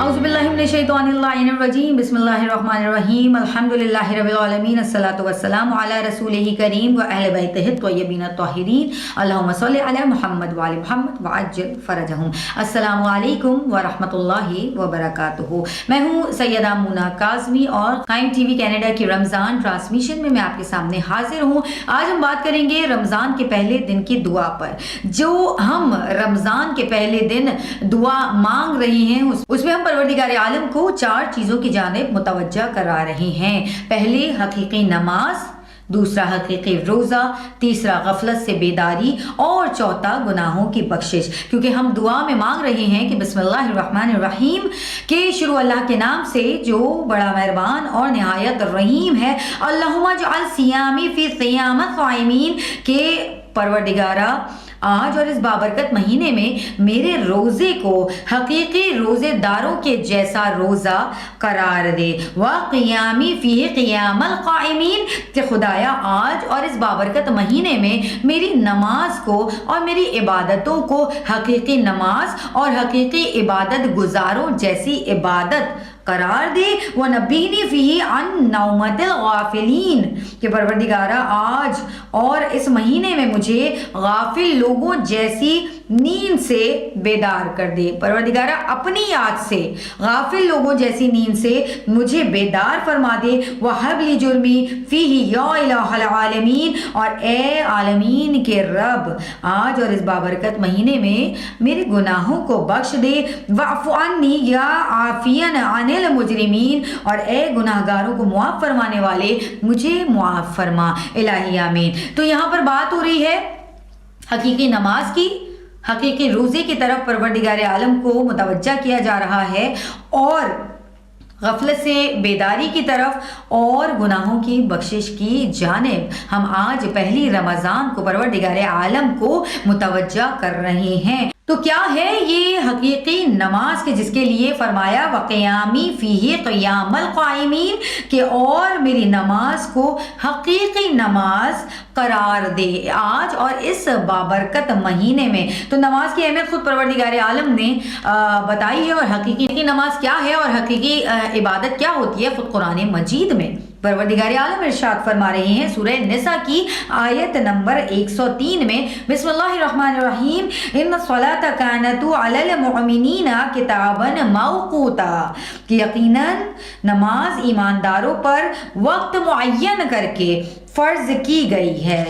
اعوذ باللہ من الشیطان الرجیم بسم اللہ الرحمن الرحیم الحمدللہ رب العالمین الصلاۃ والسلام علی رسولہ کریم و اہل بیتہ الطیبین الطاہرین اللہم صل علی محمد وعلی محمد وعجل فرجہم۔ السلام علیکم ورحمۃ اللہ وبرکاتہ۔ میں ہوں سیدہ مونا کاظمی اور قائم ٹی وی کینیڈا کی رمضان ٹرانسمیشن میں آپ کے سامنے حاضر ہوں۔ آج ہم بات کریں گے رمضان کے پہلے دن کی دعا پر۔ جو ہم رمضان کے پہلے دن دعا مانگ رہے ہیں اس میں ہم پروردگار عالم کو 4 چیزوں کی جانب متوجہ کرا رہے ہیں۔ پہلے حقیقی نماز، دوسرا حقیقی روزہ، تیسرا غفلت سے بیداری اور چوتھا گناہوں کی بخشش۔ کیونکہ ہم دعا میں مانگ رہے ہیں کہ بسم اللہ الرحمن الرحیم کے شروع اللہ کے نام سے جو بڑا مہربان اور نہایت رحیم ہے۔ اللہم اجعل صیامی فی صیام الصائمین کہ پروردگارہ آج اور اس بابرکت مہینے میں میرے روزے کو حقیقی روزے داروں کے جیسا روزہ قرار دے۔ وَقِيَامِ فِيهِ قِيَامَ الْقَائِمِينَ کہ خدایا آج اور اس بابرکت مہینے میں میری نماز کو اور میری عبادتوں کو حقیقی نماز اور حقیقی عبادت گزاروں جیسی عبادت قرار دے۔ وَنَبِّهْنِي فِيهِ عَن نَوْمَةِ الْغَافِلِينَ کہ پروردگارہ آج اور اس مہینے میں مجھے غافل لوگوں جیسی نیند سے بیدار کر دے۔ پروردگارہ اپنی یاد سے غافل لوگوں جیسی نیند سے مجھے بیدار فرما دے۔ وَحَبْ لِي جُرْمِي فِيهِ يَا إِلَٰهَ الْعَالَمِينَ اور اے عالمین کے رب آج اور اس بابرکت مہینے میں میرے گناہوں کو بخش دے۔ وَاعْفُ عَنِّي يَا عَافِيًا عَنِ الْمُجْرِمِينَ اور اے گناہگاروں کو معاف فرمانے والے مجھے معاف فرما۔ الہی آمین۔ تو یہاں پر بات ہو رہی ہے حقیقی نماز کی، حقیقی روزے کی طرف پروردگار عالم کو متوجہ کیا جا رہا ہے اور غفلت سے بیداری کی طرف اور گناہوں کی بخشش کی جانب ہم آج پہلی رمضان کو پروردگار عالم کو متوجہ کر رہے ہیں۔ تو کیا ہے یہ حقیقی نماز کے جس کے لیے فرمایا وَقِيَامِ فِيهِ قِيَامَ الْقَائِمِينَ کہ اور میری نماز کو حقیقی نماز قرار دے آج اور اس بابرکت مہینے میں۔ تو نماز کی اہمیت خود پروردگار عالم نے بتائی ہے اور حقیقی نماز کیا ہے اور حقیقی عبادت کیا ہوتی ہے خود قرآن مجید میں پروردگار عالم ارشاد فرما رہے ہیں سورہ نساء کی آیت نمبر 103 میں بسم اللہ الرحمن الرحیم ان الصلاۃ کانت علی المؤمنین کتابا موقوتا کہ یقیناً نماز ایمانداروں پر وقت معین کر کے فرض کی گئی ہے۔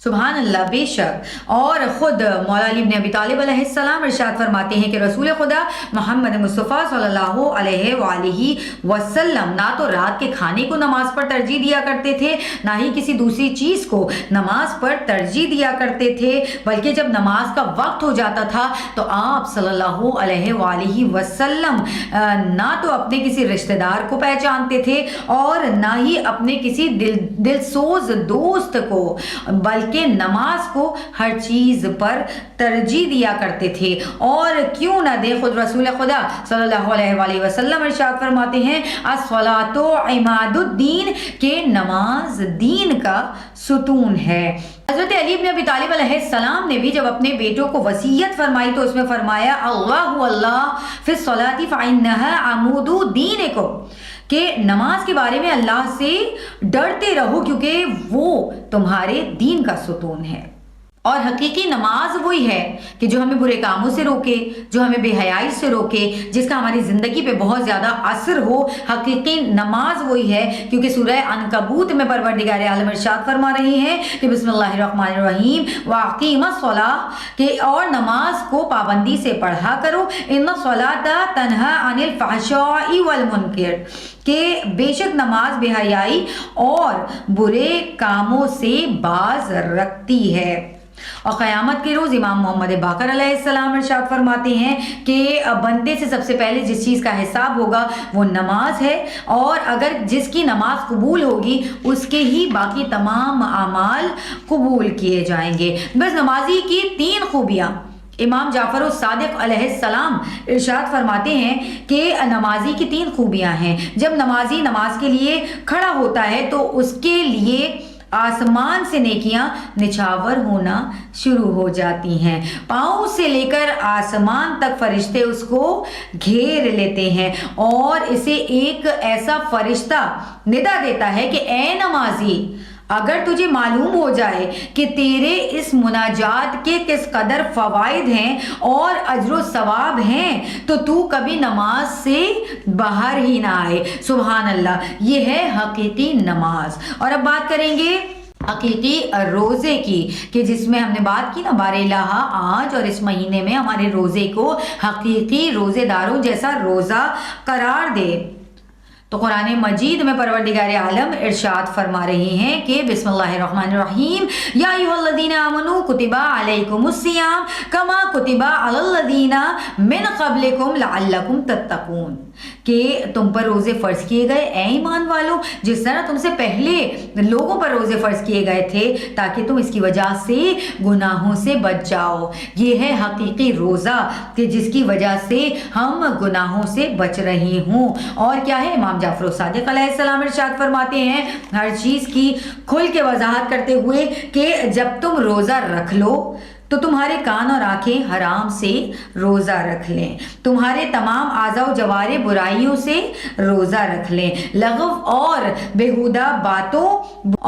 سبحان اللہ، بے شک۔ اور خود مولا علی بن ابی طالب علیہ السلام ارشاد فرماتے ہیں کہ رسول خدا محمد مصطفیٰ صلی اللہ علیہ وآلہ وسلم نہ تو رات کے کھانے کو نماز پر ترجیح دیا کرتے تھے نہ ہی کسی دوسری چیز کو نماز پر ترجیح دیا کرتے تھے، بلکہ جب نماز کا وقت ہو جاتا تھا تو آپ صلی اللہ علیہ وآلہ وسلم نہ تو اپنے کسی رشتہ دار کو پہچانتے تھے اور نہ ہی اپنے کسی دلسوز دوست کو، بلکہ کہ نماز کو ہر چیز پر ترجیح دیا کرتے تھے۔ اور کیوں نہ دے خود رسول خدا صلی اللہ علیہ وآلہ وسلم ارشاد فرماتے ہیں الصلاۃ عماد الدین کہ نماز دین کا ستون ہے۔ حضرت علی بن ابی طالب علیہ السلام نے بھی جب اپنے بیٹوں کو وصیت فرمائی تو اس میں فرمایا اللہ فی الصلاۃ فإنها عمود دینکم کہ نماز کے بارے میں اللہ سے ڈرتے رہو کیونکہ وہ تمہارے دین کا ستون ہے۔ اور حقیقی نماز وہی ہے کہ جو ہمیں برے کاموں سے روکے، جو ہمیں بے حیائی سے روکے، جس کا ہماری زندگی پہ بہت زیادہ اثر ہو۔ حقیقی نماز وہی ہے کیونکہ سورہ عنکبوت میں پروردگار عالم ارشاد فرما رہے ہیں کہ بسم اللہ الرحمن الرحیم وَأَقِیمُوا الصَّلَاۃَ کہ اور نماز کو پابندی سے پڑھا کرو ان الصَّلَاةَ تَنْہَىٰ عَنِ الْفَحْشَاءِ وَالْمُنکَرِ کہ بے شک نماز بے حیائی اور برے کاموں سے باز رکھتی ہے۔ اور قیامت کے روز امام محمد باقر علیہ السلام ارشاد فرماتے ہیں کہ بندے سے سب سے پہلے جس چیز کا حساب ہوگا وہ نماز ہے، اور اگر جس کی نماز قبول ہوگی اس کے ہی باقی تمام اعمال قبول کیے جائیں گے۔ بس نمازی کی 3 خوبیاں امام جعفر الصادق علیہ السلام ارشاد فرماتے ہیں کہ نمازی کی 3 خوبیاں ہیں۔ جب نمازی نماز کے لیے کھڑا ہوتا ہے تو اس کے لیے आसमान से नेकियां निछावर होना शुरू हो जाती हैं। पाँव से लेकर आसमान तक फरिश्ते उसको घेर लेते हैं और इसे एक ऐसा फरिश्ता निदा देता है कि ए नमाजी, अगर तुझे मालूम हो जाए कि तेरे इस मुनाजात के किस कदर फ़वाइद हैं और अजर सवाब हैं तो तू कभी नमाज से बाहर ही ना आए। सुभान अल्लाह, ये है हकीकी नमाज। और अब बात करेंगे हकीकी रोज़े की, कि जिसमें हमने बात की ना बारह आज और इस महीने में हमारे रोज़े को हकीकी रोज़ेदारों जैसा रोज़ा करार दे। तो कुरान मजीद में परवरदिगार आलम इरशाद फरमा रहे हैं कि बिस्मिल्लाहिर्रहमानिर्रहीम, या अय्युहल्लज़ीना आमनू कुतिबा अलैकुमुस्सियाम कमा कुतिबा अलल्लज़ीना मिन क़ब्लिकुम लअल्लकुम तत्तक़ून, कि तुम पर रोज़े फ़र्ज़ किए गए ए ईमान वालों, जिस तरह तुमसे पहले लोगों पर रोज़े फ़र्ज़ किए गए थे ताकि तुम इसकी वजह से गुनाहों से बच जाओ। ये है हकीकी रोज़ा कि जिसकी वजह से हम गुनाहों से बच रहे हों। और क्या है, इमाम जाफर सादिक अलैहिस्सलाम इरशाद फरमाते हैं हर चीज़ की खुल के वजाहत करते हुए कि जब तुम रोज़ा रख लो तो तुम्हारे कान और आंखें हराम से रोज़ा रख लें, तुम्हारे तमाम आज़ा व जवारे बुराइयों से रोज़ा रख लें, लगव और बेहुदा बातों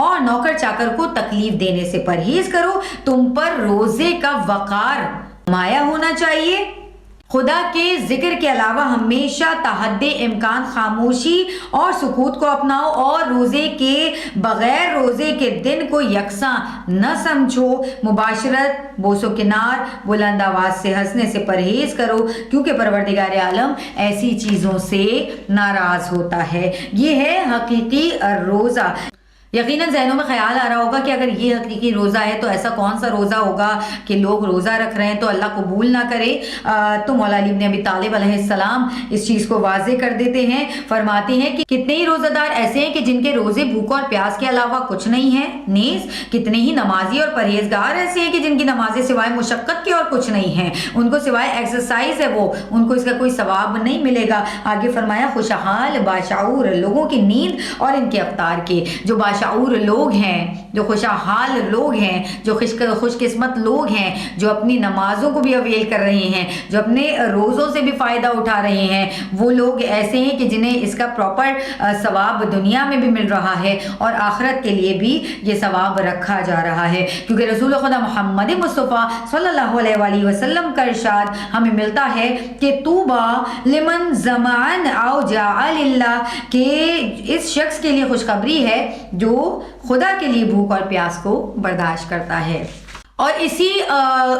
और नौकर चाकर को तकलीफ देने से परहेज करो, तुम पर रोज़े का वक़ार माया होना चाहिए। खुदा के जिक्र के अलावा हमेशा तहद्दे इम्कान खामोशी और सुकूत को अपनाओ और रोज़े के बग़ैर रोज़े के दिन को यकसां न समझो। मुबाशरत, बोसो किनार, बुलंद आवाज़ से हंसने से परहेज़ करो क्योंकि परवरदिगार आलम ऐसी चीज़ों से नाराज़ होता है। ये है हकीकी रोज़ा। यकीनन ज़हनों में ख्याल आ रहा होगा कि अगर ये हकीकी रोज़ा है तो ऐसा कौन सा रोज़ा होगा कि लोग रोज़ा रख रहे हैं तो अल्लाह कबूल ना करे। तो मौला अली इब्न अबी तालिब अलैहिस्सलाम इस चीज़ को वाज़े कर देते हैं, फरमाते हैं कि कितने ही रोज़ेदार ऐसे हैं कि जिनके रोज़े भूख और प्यास के अलावा कुछ नहीं है, नीज़ कितने ही नमाजी और परहेजगार ऐसे हैं कि जिनकी नमाजें सिवाय मुशक्क़त के और कुछ नहीं है, उनको सिवाय एक्सरसाइज है वो, उनको इसका कोई सवाब नहीं मिलेगा। आगे फरमाया खुशहाल बाशाऊर लोगों की नींद और इनके अफ्तार के, जो बाशाऊर लोग हैं, जो खुशहाल लोग हैं, जो खुशकिस्मत लोग हैं, जो अपनी नमाजों को भी अवेल कर रहे हैं, जो अपने रोज़ों से भी फ़ायदा उठा रहे हैं, वो लोग ऐसे हैं कि जिन्हें इसका प्रॉपर सवाब दुनिया में भी मिल रहा है और आखिरत के लिए भी ये सवाब रखा जा रहा है। क्योंकि रसूल खुदा मोहम्मद मुस्तफ़ा सल्लल्लाहु अलैहि वसल्लम का इरशाद हमें मिलता है कि तूबा लिमन ज़मान औ जाअ लिल्लाह, के इस शख्स के लिए खुशखबरी है जो खुदा के लिए भूख और प्यास को बर्दाश्त करता है। और इसी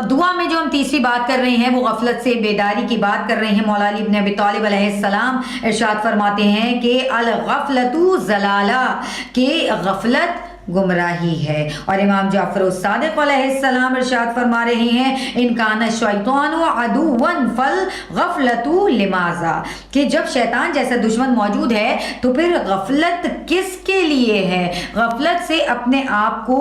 दुआ में जो हम तीसरी बात कर रहे हैं वो गफलत से बेदारी की बात कर रहे हैं। मौला अली इब्न अबी तालिब अलैहिस्सलाम इरशाद फरमाते हैं कि अल गफलतु ज़लाला, के गफलत गुमराही है। और इमाम जाफर सादिक अलैहिस्सलाम इरशाद फरमा रहे हैं इन कान शैतानु अदुवन फल गफलतु लिमाजा, कि जब शैतान जैसा दुश्मन मौजूद है तो फिर गफलत किसके लिए है। गफलत से अपने आप को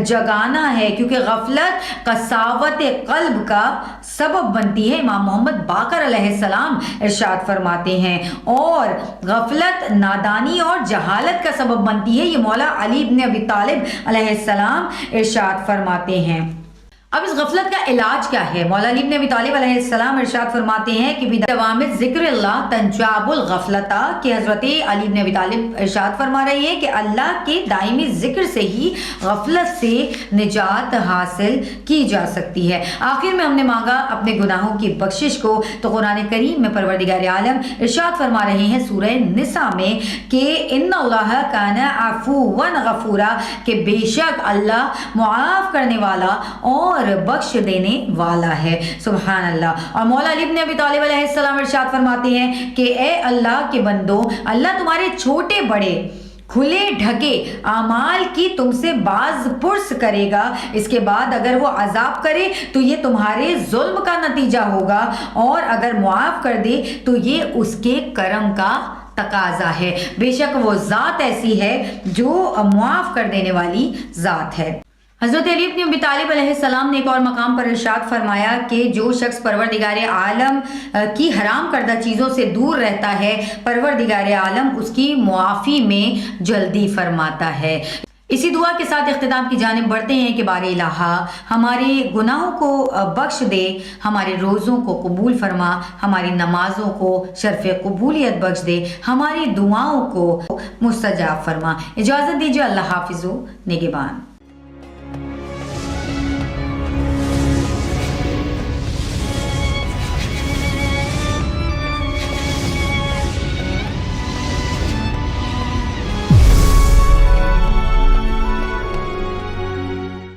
जगाना है क्योंकि गफलत कसावत कल्ब का सबब बनती है। इमाम मोहम्मद बाकर अलैहिस्सलाम इरशाद फरमाते हैं और गफलत नादानी और जहालत का सबब बनती है। ये मौला अली इब्न अबी तालिब अलैहिस्सलाम इरशाद फरमाते हैं। अब इस गफलत का इलाज क्या है। मौला अली इब्न अबी तालिब अलैहिस्सलाम इरशाद फरमाते हैं कि बिदवामित ज़िक्रिल्लाह तंजाबुल गफलता, कि हज़रत अली इब्न अबी तालिब इरशाद फरमा रही है कि अल्लाह के दायमी ज़िक्र से ही गफलत से निजात हासिल की जा सकती है। आखिर में हमने मांगा अपने गुनाहों की बख्शिश को, तो कुरान करीम में परवरदिगार आलम इरशाद फरमा रहे हैं सूरह निसा में कि इन्नल्लाह काना अफ़ूवन गफ़ूरा, कि बेशक अल्लाह मुआफ़ करने वाला और बख्श देने वाला है। सुभान अल्लाह। और मौला अली इब्न अबी तालिब अलैहिस्सलाम इरशाद फरमाते हैं कि ए अल्लाह के बंदो, अल्लाह तुम्हारे छोटे बड़े खुले ढके आमाल की तुमसे बाज पुर्स करेगा, इसके बाद अगर वो अजाब करे तो ये तुम्हारे जुल्म का नतीजा होगा और अगर मुआफ कर दे तो ये उसके करम का तकाजा है। बेशक वो ज़ात ऐसी है जो मुआफ कर देने वाली ज़ात है। हज़रत अली इब्न अबी तालिब अलैहिस्सलाम ने एक और मकाम पर इरशाद फरमाया कि जो शख्स परवरदिगार आलम की हराम करदा चीज़ों से दूर रहता है, परवरदिगार आलम उसकी मुआफ़ी में जल्दी फरमाता है। اسی دعا کے ساتھ اختتام کی جانب بڑھتے ہیں کہ بار الہا ہمارے گناہوں کو بخش دے، ہمارے روزوں کو قبول فرما، ہماری نمازوں کو شرف قبولیت بخش دے، ہماری دعاؤں کو مستجاب فرما۔ اجازت دیجیے، اللہ حافظ و نگہبان۔